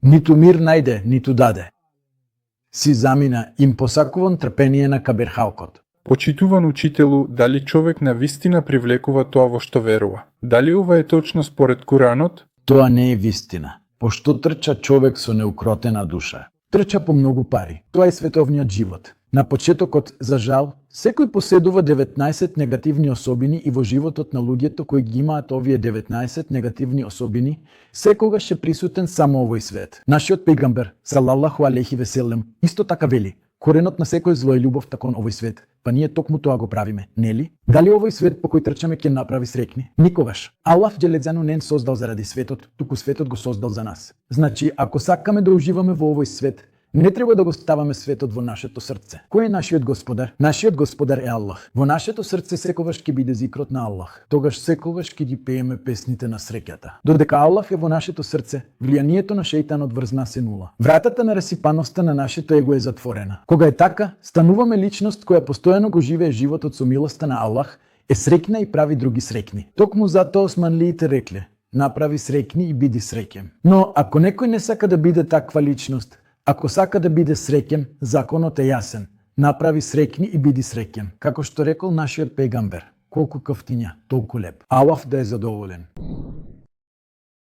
Ниту мир најде, ниту даде. Си замина им посакуван трпение на каберхалкот. Почитуван учителу, дали човек на вистина привлекува тоа во што верува? Дали ова е точно според Куранот? Тоа не е вистина. Пошто трча човек со неукротена душа? Трча по многу пари. Тоа е световниот живот. На почетокот, за жал, секој поседува 19 негативни особини и во животот на луѓето кои ги имаат овие 19 негативни особини, секогаш е присутен само овој свет. Нашиот пегамбер, салаллаху алейхи веселем, исто така вели: коренот на секој зло е љубовта кон овој свет. Па ние токму тоа го правиме, нели? Дали овој свет по кој трчаме ќе направи среќни? Никогаш. Аллах Џелезану не создал заради светот, туку светот го создал за нас. Значи, ако сакаме да уживаме во овој свет, не треба да го ставаме светот во нашето срце. Кој е нашиот господар? Нашиот господар е Аллах. Во нашето срце секогаш ќе биде зикрот на Аллах. Тогаш секогаш ќе ги пееме песните на среќата. Додека Аллах е во нашето срце, влијанието на шејтанот врз нас е нула. Вратата на расипаноста на нашето его е затворена. Кога е така, стануваме личност која постојано го живее животот со милоста на Аллах, е среќна и прави други среќни. Токму затоа османлиите рекле: направи среќни и биди среќен. Но ако некој не сака да биде таква личност, ако сака да биде среќен, законот е јасен. Направи среќни и биди среќен. Како што рекол нашиот пегамбер: колку кафтиња, толку леп. Аллах да е задоволен.